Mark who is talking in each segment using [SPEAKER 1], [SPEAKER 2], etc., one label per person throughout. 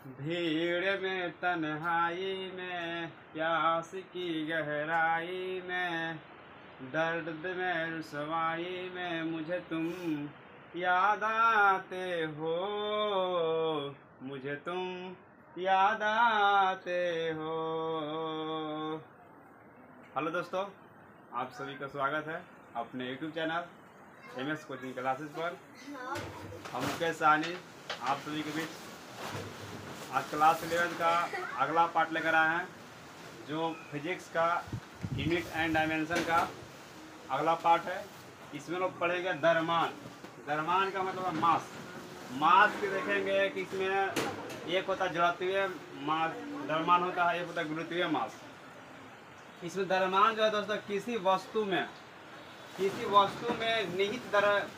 [SPEAKER 1] भीड़ में तन्हाई में प्यास की गहराई में दर्द में रुसवाई में मुझे तुम याद आते हो, मुझे तुम याद आते हो। हेलो दोस्तों, आप सभी का स्वागत है अपने YouTube channel MS coaching classes पर। हम मुकेश साहनी आप सभी के बीच आज क्लास 11 का अगला पार्ट लेकर आए हैं, जो फिजिक्स का यूनिट एंड डायमेंशन का अगला पार्ट है। इसमें लोग पढ़ेंगे द्रव्यमान। द्रव्यमान का मतलब है मास। मास के देखेंगे कि इसमें एक होता है जड़त्वीय मास द्रव्यमान होता है, एक होता है गुरुत्वीय मास। इसमें द्रव्यमान जो है दोस्तों किसी वस्तु में निहित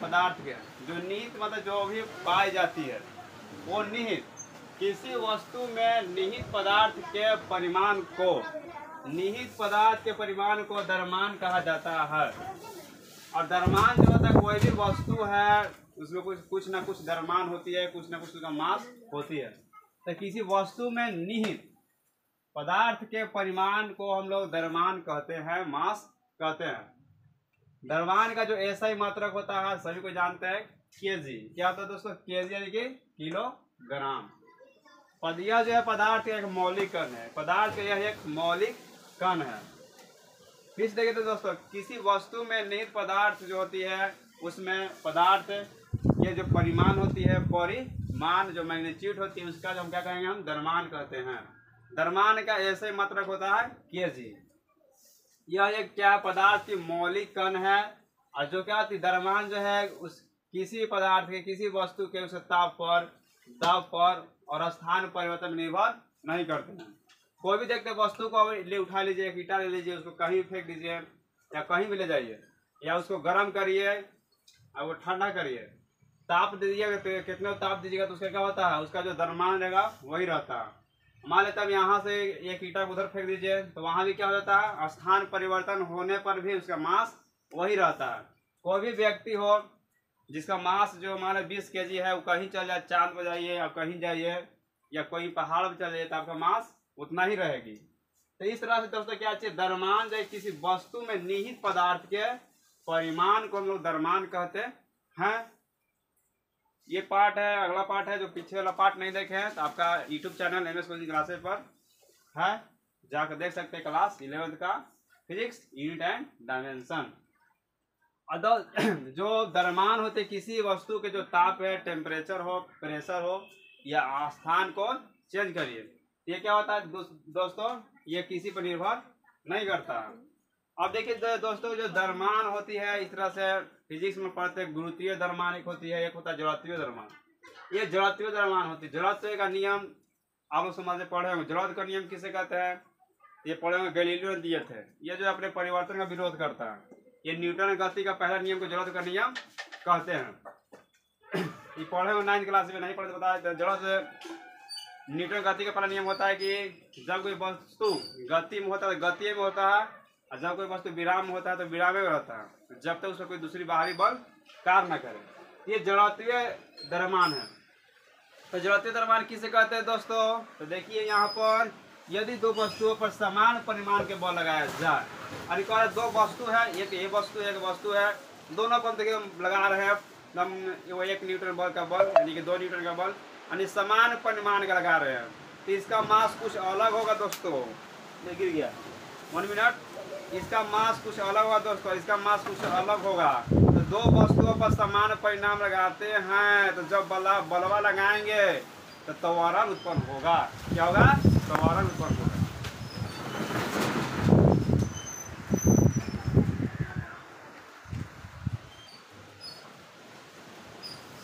[SPEAKER 1] पदार्थ के जो निहित मतलब जो भी पाई जाती है वो निहित किसी वस्तु में निहित पदार्थ के परिमाण को द्रव्यमान कहा जाता है। और द्रव्यमान जो होता है कोई भी वस्तु है उसमें कुछ ना कुछ द्रव्यमान होती है, कुछ ना कुछ उसका मास होती है। तो किसी वस्तु में निहित पदार्थ के परिमाण को हम लोग द्रव्यमान कहते हैं, मास कहते हैं। द्रव्यमान का जो एसआई मात्रक होता है सभी को जानते हैं, केजी। क्या होता है दोस्तों? केजी यानी कि किलोग्राम। यह जो है पदार्थ का एक मौलिक कण है, पदार्थ का यह एक मौलिक कण है। फिर देखिए तो दोस्तों किसी वस्तु में निहित पदार्थ जो होती है उसमें पदार्थ के जो परिमाण होती है, परिमाण जो मैग्नीट्यूड होती है उसका जो हम क्या कहेंगे, हम द्रव्यमान कहते हैं। द्रव्यमान का ऐसे मात्रक होता है केजी। यह एक क्या पदार्थ की मौलिक कण है। और जो क्या होती है द्रव्यमान जो है उस किसी पदार्थ के किसी वस्तु के उस ताप पर और स्थान परिवर्तन निर्भर नहीं करते हैं। कोई भी देखते वस्तु को ले उठा लीजिए, एक ईटा ले लीजिए, उसको कहीं फेंक दीजिए या कहीं भी ले जाइए, या उसको गर्म करिए और वो ठंडा करिए, ताप दीजिएगा तो कितना ताप दीजिएगा तो उसका क्या होता है, उसका जो द्रव्यमान रहेगा वही रहता है। मान लेते हैं यहाँ से एक ईटा उधर फेंक दीजिए तो वहाँ भी क्या हो जाता है, स्थान परिवर्तन होने पर भी उसका मास वही रहता है। कोई भी व्यक्ति हो जिसका मास जो हमारे 20 केजी है वो कहीं चल जाए, चांद पर जाइए या कहीं जाइए या कोई पहाड़ पर चल जाइए तो आपका मास उतना ही रहेगी। तो इस तरह से दोस्तों क्या चाहिए, द्रव्यमान जो किसी वस्तु में निहित पदार्थ के परिमाण को हम लोग द्रव्यमान कहते हैं। ये पार्ट है, अगला पार्ट है। जो पीछे वाला पार्ट नहीं देखे हैं तो आपका YouTube channel MS coaching classes पर है, जाकर देख सकते हैं क्लास 11 का फिजिक्स यूनिट एंड डायमेंशन। जो द्रव्यमान होते किसी वस्तु के जो ताप है, टेम्परेचर हो, प्रेशर हो या स्थान को चेंज करिए, ये क्या होता है दोस्तों, ये किसी पर निर्भर नहीं करता। अब देखिए दोस्तों जो द्रव्यमान होती है इस तरह से फिजिक्स में पढ़ते हैं, गुरुत्वीय द्रव्यमान एक होती है, एक होता है जड़त्वीय द्रव्यमान। ये जड़त्वीय द्रव्यमान होती है। जड़त्व का नियम आप लोग समझ पढ़े होंगे। जड़त्व का नियम किसे कहते हैं, ये पढ़े होंगे, गैलीलियो ने दिए थे। ये जो अपने परिवर्तन का विरोध करता है, ये न्यूटन गति का पहला नियम को जड़त्व का नियम कहते हैं। ये पढ़े हो 9th क्लास में, नहीं पढ़े तो बताया। जड़त्व न्यूटन गति का पहला नियम होता है कि जब कोई वस्तु गति में होता है तो गति में होता है, और जब कोई वस्तु विराम में होता है तो विराम में रहता है, जब तक उसका कोई दूसरी बाहरी बल कार्य न करे। ये जड़त्वीय द्रव्यमान है। तो जड़त्वीय द्रव्यमान किसे कहते हैं दोस्तों? तो देखिए यहाँ पर यदि दो वस्तुओं पर समान परिमाण के बल लगाया जाए, और दो वस्तु है, एक ये वस्तु एक वस्तु है, दोनों को देखिए हम लगा रहे हैं वो 1 न्यूटन बल का बल यानी कि 2 न्यूटन का बल, यानी समान परिमाण का लगा रहे हैं, तो इसका मास कुछ अलग होगा दोस्तों। ये गिर गया, 1 मिनट। इसका मास कुछ अलग होगा दोस्तों, इसका मास कुछ अलग होगा। तो दो वस्तुओं पर समान परिणाम लगाते हैं तो जब बलवा लगाएंगे तो त्वरण उत्पन्न होगा। क्या होगा? त्वरण उत्पन्न होगा।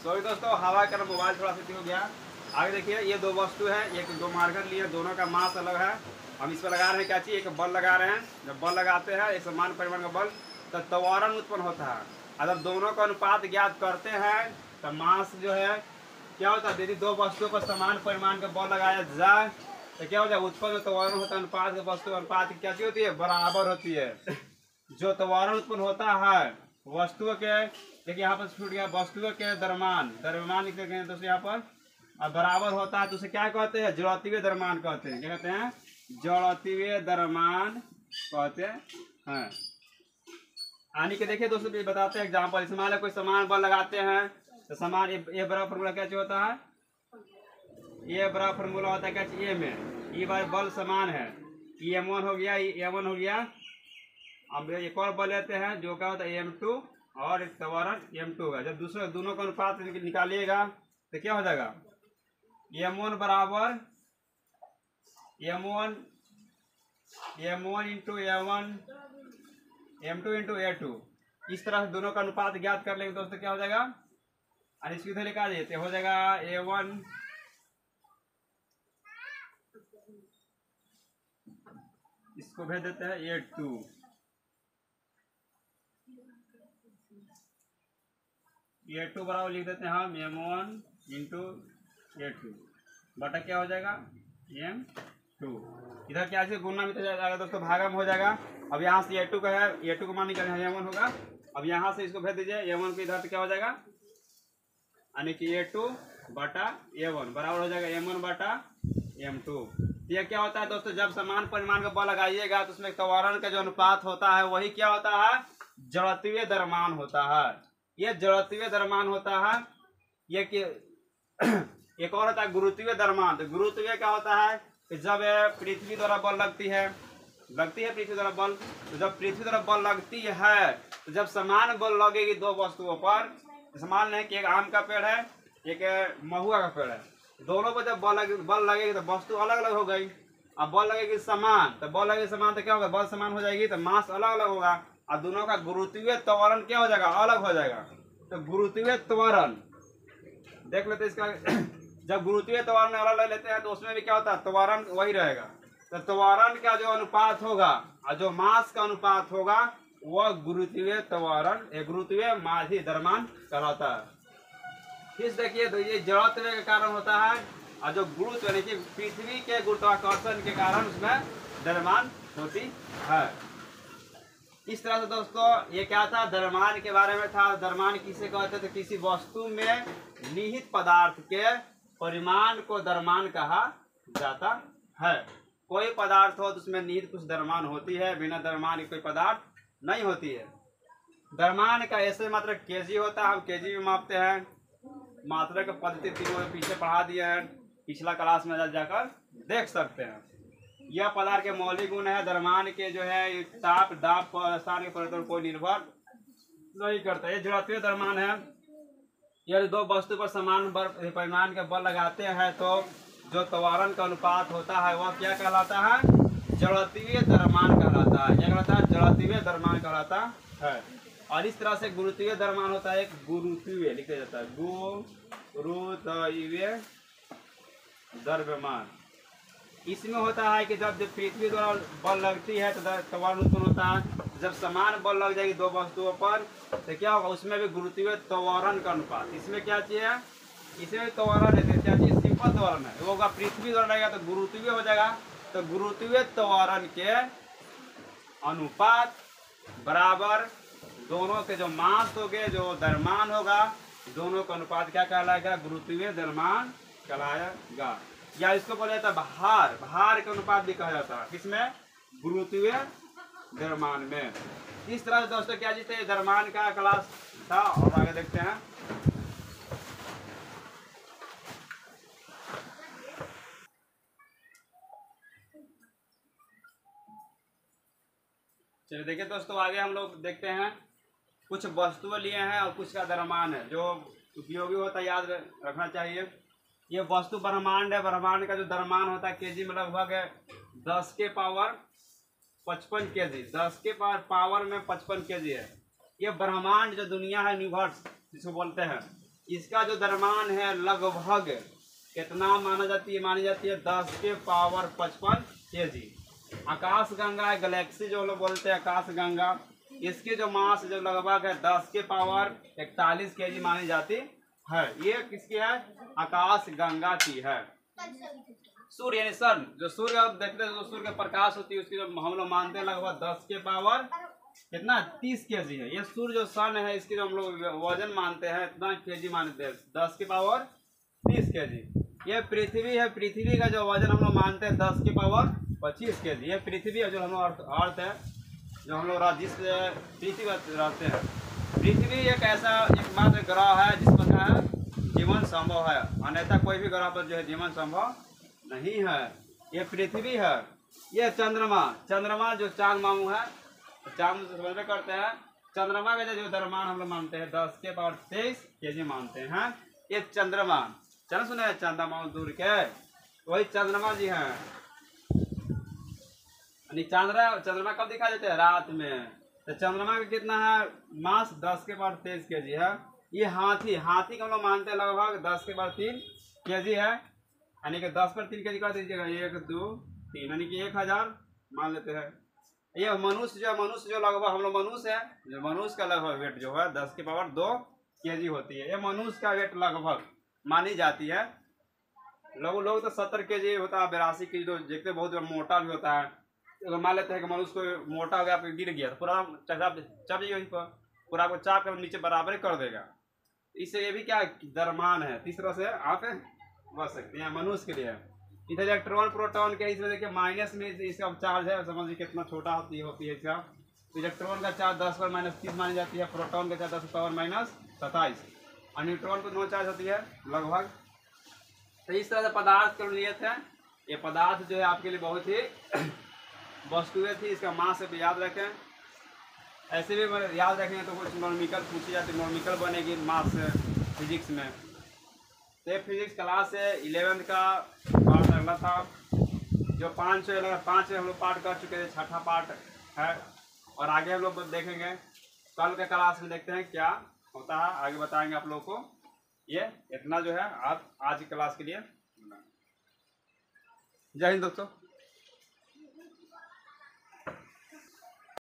[SPEAKER 1] सॉरी दोस्तों, हवा का मोबाइल थोड़ा सा हो गया। आगे देखिए ये दो वस्तु है, एक दो मार्कर लिए, दोनों का मास अलग है। हम इस पर लगा रहे हैं क्या चीज, एक बल लगा रहे हैं। जब बल लगाते हैं एक समान परिमाण का बल तो त्वरण उत्पन्न होता है। अगर दोनों का अनुपात ज्ञात करते हैं तो मास जो है क्या होता है, यदि दो वस्तुओं पर समान परिमाण का बल लगाया जाए तो क्या होता है, उत्पन्न त्वरण होता है। अनुपात के वस्तु अनुपात की क्या चीज होती है, बराबर होती है। जो त्वरण उत्पन्न होता है वस्तुओं के, देखिए यहाँ पर छूट गया, वस्तुओं के द्रव्यमान लिख देंगे दोस्तों यहाँ पर और बराबर होता है तो उसे क्या कहते हैं? जड़त्वीय द्रव्यमान कहते हैं। क्या कहते हैं? जड़त्वीय द्रव्यमान कहते हैं। यानी कि देखिए दोस्तों बताते हैं एग्जाम्पल। जैसे मान लो कोई समान बल लगाते हैं तो समान ए बराबर फॉर्मूला क्या चाहिए होता है? ए बराबर फॉर्मूला होता है क्या? ए में ई बार बल समान है, ई m1 हो गया, ई m1 हो गया। अब एक और बल लेते हैं जो क्या होता है m2 और एक त्वरण m2 है। जब दूसरे दोनों का अनुपात निकालिएगा तो क्या हो जाएगा? m1 बराबर m1 into m1 m2 into a2। इस तरह से दोनों का अनुपात ज्ञात कर लेंगे दोस्तों क्या हो जाएगा? और इसकी उधर लिखा देते हो जाएगा a1 इसको भेज देते हैं a2 बराबर लिख देते हैं हम m1 इंटू a2 बटा क्या हो जाएगा? m2। इधर क्या से गुणा में तो जाएगा दोस्तों, भागा में हो जाएगा। अब यहाँ से a2 का है, a2 को मान निकाले m1 होगा। अब यहाँ से इसको भेज दीजिए m1 को इधर तो क्या हो जाएगा? यानी कि a2 बटा a1 बराबर हो जाएगा m1 बटा m2। ये क्या होता है दोस्तों? जब समान परिमाण का बल लगाइएगा तो उसमें त्वरण का जो अनुपात होता है वही क्या होता है? जड़त्वीय द्रव्यमान होता है। ये जड़त्वीय द्रव्यमान होता है। ये कि एक और होता है गुरुत्वीय द्रव्यमान। तो गुरुत्वीय क्या होता है कि जब पृथ्वी द्वारा बल लगती है पृथ्वी द्वारा बल, तो जब पृथ्वी द्वारा बल लगती है तो जब समान बल लगेगी दो वस्तुओं पर, मान लें कि एक आम का पेड़ है एक महुआ का पेड़ है, दोनों पर जब बल लगेगी तो वस्तु अलग अलग हो गई। अब बल लगेगी समान, तो बल लगेगी समान तो क्या होगा? बल समान हो जाएगी तो मास अलग अलग होगा और दोनों का गुरुत्वीय त्वरण क्या हो जाएगा? अलग हो जाएगा। तो गुरुत्वीय त्वरण देख लेते इसका जब गुरुत्वीय त्वरण अलग ले लेते हैं तो उसमें भी क्या होता है? त्वरण वही रहेगा। तो त्वरण का जो अनुपात होगा और जो मास का अनुपात होगा वह गुरुत्वीय त्वरण गुरुत्वीय माझी द्रव्यमान कहलाता है। फिर देखिए तो ये जड़त्व के कारण होता है और जो गुरुत्व यानी कि पृथ्वी के गुरुत्वाकर्षण के कारण उसमें द्रव्यमान होती है। इस तरह से दोस्तों ये क्या था? द्रव्यमान के बारे में था। द्रव्यमान किसे कहते थे? किसी वस्तु में निहित पदार्थ के परिमाण को द्रव्यमान कहा जाता है। कोई पदार्थ हो तो उसमें निहित कुछ द्रव्यमान होती है, बिना द्रव्यमान की कोई पदार्थ नहीं होती है। द्रव्यमान का ऐसे मात्र केजी होता है, हम केजी में मापते हैं। मात्रा का पद्धति तीनों पीछे पढ़ा दिए हैं, पिछला क्लास में जाकर देख सकते हैं। यह पदार्थ के मौलिक गुण है। द्रव्यमान के जो है ताप दाब स्थान के परिवर्तन को निर्भर नहीं करता। ये जड़त्वीय द्रव्यमान है। यदि दो वस्तु पर समान परिमाण के बल लगाते हैं तो जो त्वरण का अनुपात होता है वह क्या कहलाता है? जड़त्वीय द्रव्यमान कहलाता है। क्या कहलाता है? जड़त्वीय द्रव्यमान कहलाता है। और इस तरह से गुरुत्वीय द्रव्यमान होता है। एक गुरुत्वीय लिखा जाता है, गुरुत्वीय द्रव्यमान। इसमें होता है कि जब पृथ्वी द्वारा बल लगती है तो त्वरण उत्पन्न होता है। जब समान बल लग जाएगी दो वस्तुओं पर तो क्या होगा? उसमें भी गुरुत्वीय त्वरण का अनुपात। इसमें क्या चाहिए? इसमें भी त्वरण है। क्या चाहिए? सिंपल त्वरण है। वो होगा पृथ्वी द्वारा लगेगा तो गुरुत्वीय हो जाएगा। तो गुरुत्वीय त्वरण के अनुपात बराबर दोनों के जो मास हो गए, जो द्रव्यमान होगा, दोनों का अनुपात क्या कहलाएगा? गुरुत्वीय द्रव्यमान कहलाएगा। या इसको बोला जाता है भार। भार का अनुपात भी कहा जाता है। किसमें? गुरुत्वीय द्रव्यमान में। इस तरह से दोस्तों क्या जीते द्रव्यमान का क्लास था और आगे देखते हैं। चलिए देखिए दोस्तों आगे हम लोग देखते हैं। कुछ वस्तुएं लिए हैं और कुछ का द्रव्यमान है जो उपयोगी होता है, याद रखना चाहिए। ये वस्तु ब्रह्मांड है। ब्रह्मांड का जो द्रव्यमान होता है केजी में लगभग 10 के पावर 55 केजी। 10 के पावर में 55 केजी है। ये ब्रह्मांड जो दुनिया है, यूनिवर्स जिसको बोलते हैं, इसका जो द्रव्यमान है लगभग कितना मानी जाती है 10 के पावर 55 केजी। आकाश गंगा गैलेक्सी जो लोग बोलते हैं आकाश गंगा, इसकी जो मास जो लगभग है 10 के पावर 41 केजी मानी जाती है। ये किसकी है? आकाश गंगा की है। सूर्य यानी सन, जो सूर्य आप देखते हैं जो सूर्य का प्रकाश होती है उसकी जो हम लोग मानते हैं लगभग 10 के पावर कितना 30 केजी है। ये सूर्य जो सन है इसकी जो हम लोग वजन मानते हैं इतना केजी मानते हैं 10 के पावर 30 केजी। ये पृथ्वी है, पृथ्वी का जो वजन हम लोग मानते हैं 10 की पावर 25 के जी। ये पृथ्वी है जो हम लोग अर्थ है, जो हम लोग जिस पृथ्वी पर रहते हैं। पृथ्वी एक ऐसा एकमात्र ग्रह है जिस पर क्या है जीवन संभव है, अन्यथा कोई भी ग्रह पर जो है जीवन संभव नहीं है। ये पृथ्वी है। ये चंद्रमा, चंद्रमा जो चांद मामू है, चांद समझ में करते हैं। चंद्रमा का जो द्रव्यमान हम लोग मानते हैं 10 के पावर 23 केजी मानते हैं। ये चंद्रमा, चल सुने चंदा मामू दूर के, वही चंद्रमा जी हैं। चंद्रमा कब दिखाई देते हैं? रात में। तो चंद्रमा का कितना है मास? 10 के पावर 23 केजी है। ये हाथी, हाथी को हम लोग मानते हैं लगभग 10 के पावर 3 केजी है, यानी कि 10 पर 3 केजी कर दीजिएगा, 1 2 3 यानी कि 1000 मान लेते हैं। ये मनुष्य जो लगभग हम लोग मनुष्य है, जो मनुष्य का लगभग वेट जो है 10 के पावर 2 केजी होती है। ये मनुष्य का वेट लगभग मानी जाती है। लोग तो 70 केजी होता है, 82 केजी, तो देखते बहुत मोटा भी होता है। अगर मान लेते हैं कि मनुष्य को मोटा हो गया, आपको गिर गया तो पूरा चप जाइए वहीं पर, पूरा आपको चाप कर नीचे बराबर कर देगा। इससे ये भी क्या द्रव्यमान है, तीसरा से आप बच सकते हैं मनुष्य के लिए। इधर इलेक्ट्रॉन प्रोटॉन के इसमें देखिए माइनस में इसका चार्ज है, समझिए कितना छोटा होती है इसका। इलेक्ट्रॉन का चार्ज 10 पर -30 मानी जाती है, प्रोटॉन का चार्ज 10 पावर -27 और न्यूट्रॉन को 9 चार्ज होती है लगभग। तो इस तरह से पदार्थ के लिए थे। ये पदार्थ जो है आपके लिए बहुत ही वस्तुएं थी, इसका मास से याद रखें। ऐसे भी याद रखेंगे तो कुछ नॉर्मिकल पूछी जाती है, नॉर्मिकल बनेगी मास फिजिक्स में। तो फिजिक्स क्लास से 11th का पार्ट अगला था, जो 5 हम लोग पार्ट कर चुके थे, 6ठा पार्ट है और आगे हम लोग देखेंगे। कल के क्लास में देखते हैं क्या होता है, आगे बताएंगे आप लोगों को। ये इतना जो है आप आज की क्लास के लिए। जय हिंद दोस्तों।